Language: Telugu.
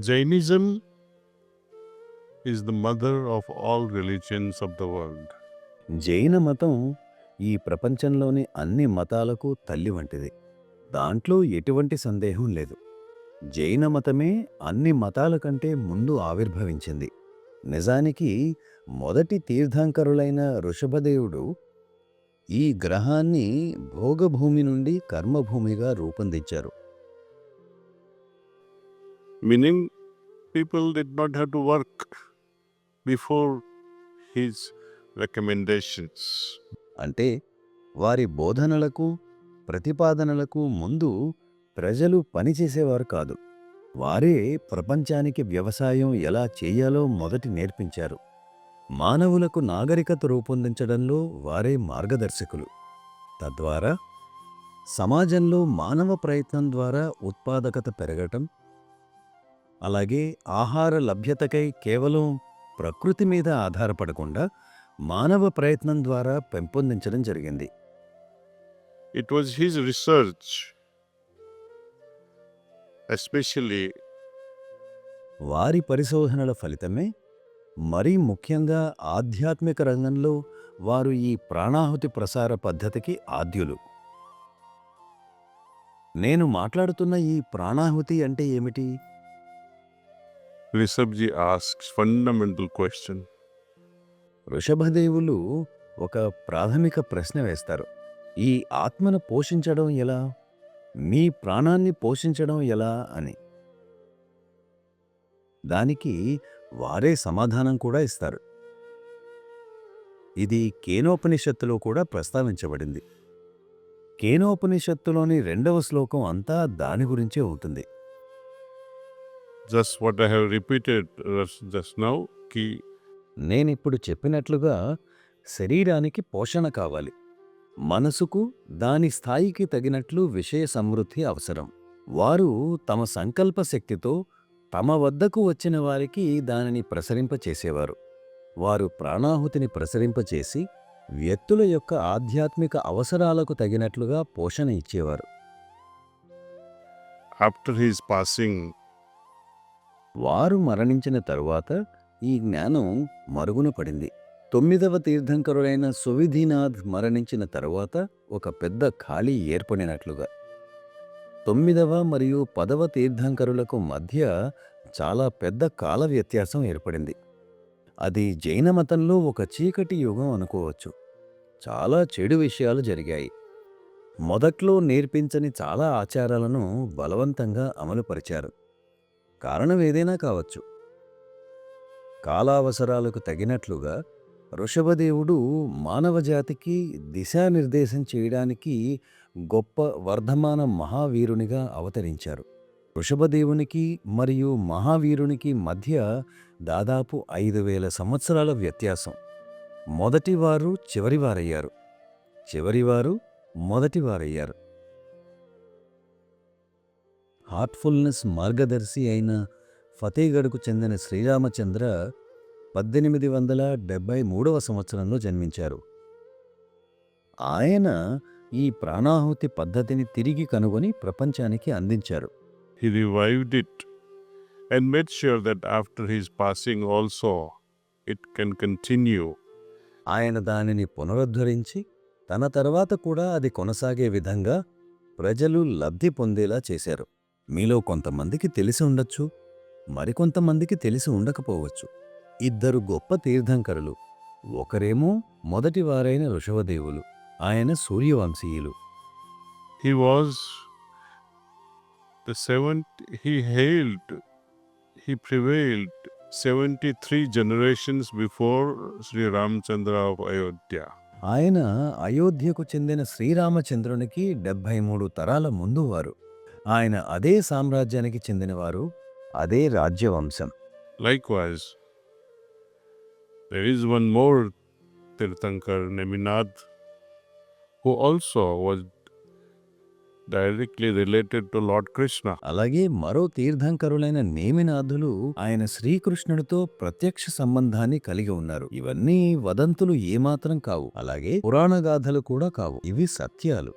Jainism is the mother of all religions of the world. జైన మతం ఈ ప్రపంచంలోని అన్ని మతాలకు తల్లి వంటిది. దాంట్లో ఎటువంటి సందేహం లేదు. జైన మతమే అన్ని మతాల కంటే ముందు ఆవిర్భవించింది. నిజానికి మొదటి తీర్థంకరులైన ఋషభదేవుడు ఈ గ్రహాన్ని భోగభూమి నుండి కర్మభూమిగా రూపొందించారు. Meaning, people did not have to work before his recommendations. అంటే వారి బోధనలకు ప్రతిపాదనలకు ముందు ప్రజలు పనిచేసేవారు కాదు. వారే ప్రపంచానికి వ్యవసాయం ఎలా చేయాలో మొదటి నేర్పించారు. మానవులకు నాగరికత రూపొందించడంలో వారే మార్గదర్శకులు. తద్వారా సమాజంలో మానవ ప్రయత్నం ద్వారా ఉత్పాదకత పెరగటం, అలాగే ఆహార లభ్యతకై కేవలం ప్రకృతి మీద ఆధారపడకుండా మానవ ప్రయత్నం ద్వారా పెంపొందించడం జరిగింది. It was his research, especially వారి పరిశోధనల ఫలితమే మరీ ముఖ్యంగా ఆధ్యాత్మిక రంగంలో వారు ఈ ప్రాణాహుతి ప్రసార పద్ధతికి ఆద్యులు. నేను మాట్లాడుతున్న ఈ ప్రాణాహుతి అంటే ఏమిటి? Rishabhji asks fundamental question. వృషభదేవులు ఒక ప్రాథమిక ప్రశ్న వేస్తారు. ఈ ఆత్మను పోషించడం ఎలా? మీ ప్రాణాన్ని పోషించడం ఎలా అని. దానికి వారే సమాధానం కూడా ఇస్తారు. ఇది కేనోపనిషత్తులో కూడా ప్రస్తావించబడింది. కేనోపనిషత్తులోని 2వ శ్లోకం అంతా దాని గురించే ఉంటుంది. Just what I have repeated just now, ki నేనిప్పుడు చెప్పినట్లుగా శరీరానికి పోషణ కావాలి. మనసుకు దాని స్థాయికి తగినట్లు విషయ సమృద్ధి అవసరం. వారు తమ సంకల్ప శక్తితో తమ వద్దకు వచ్చిన వారికి దానిని ప్రసరింపచేసేవారు. వారు ప్రాణాహుతిని ప్రసరింపచేసి వ్యక్తుల యొక్క ఆధ్యాత్మిక అవసరాలకు తగినట్లుగా పోషణ ఇచ్చేవారు. after his passing, వారు మరణించిన తరువాత ఈ జ్ఞానం మరుగున పడింది. 9వ తీర్థంకరుడైన సువిధినాథ్ మరణించిన తరువాత ఒక పెద్ద ఖాళీ ఏర్పడినట్లుగా 9వ మరియు 10వ తీర్థంకరులకు మధ్య చాలా పెద్ద కాల వ్యత్యాసం ఏర్పడింది. అది జైన మతంలో ఒక చీకటి యుగం అనుకోవచ్చు. చాలా చెడు విషయాలు జరిగాయి. మొదట్లో నేర్పించని చాలా ఆచారాలను బలవంతంగా అమలుపరిచారు. కారణం ఏదైనా కావచ్చు. కాలావసరాలకు తగినట్లుగా ఋషభదేవుడు మానవజాతికి దిశానిర్దేశం చేయడానికి గొప్ప వర్ధమాన మహావీరునిగా అవతరించారు. ఋషభదేవునికి మరియు మహావీరునికి మధ్య దాదాపు 5000 సంవత్సరాల వ్యత్యాసం. మొదటివారు చివరివారయ్యారు, చివరివారు మొదటివారయ్యారు. హార్ట్ఫుల్నెస్ మార్గదర్శి అయిన ఫతేగఢ్కు చెందిన శ్రీరామచంద్ర 1873వ సంవత్సరంలో జన్మించారు. ఆయన ఈ ప్రాణాహుతి పద్ధతిని తిరిగి కనుగొని ప్రపంచానికి అందించారు. he revived it and made sure that after his passing also it can continue. ఆయన దానిని పునరుద్ధరించి తన తర్వాత కూడా అది కొనసాగే విధంగా ప్రజలు లబ్ధి పొందేలా చేశారు. మీలో కొంతమందికి తెలిసి ఉండొచ్చు, మరికొంతమందికి తెలిసి ఉండకపోవచ్చు. 2 గొప్ప తీర్థంకరులు. ఒకరేమో మొదటివారైన ఋషభదేవులు. ఆయన సూర్యవంశీయులు. He was the seventh, he prevailed 73 generations before Sri Ramchandra of Ayodhya. ఆయన అయోధ్యకు చెందిన శ్రీరామచంద్రునికి 73 తరాల ముందు వారు. ఆయన అదే సామ్రాజ్యానికి చెందినవారు, అదే రాజ్యవంశం. Likewise, there is one more Tirthankar, Neminath, who also was directly related to Lord Krishna. అలాగే మరో తీర్థంకరులైన నేమినాథులు ఆయన శ్రీకృష్ణుడితో ప్రత్యక్ష సంబంధాన్ని కలిగి ఉన్నారు. ఇవన్నీ వదంతులు ఏమాత్రం కావు, అలాగే పురాణగాథలు కూడా కావు. ఇవి సత్యాలు.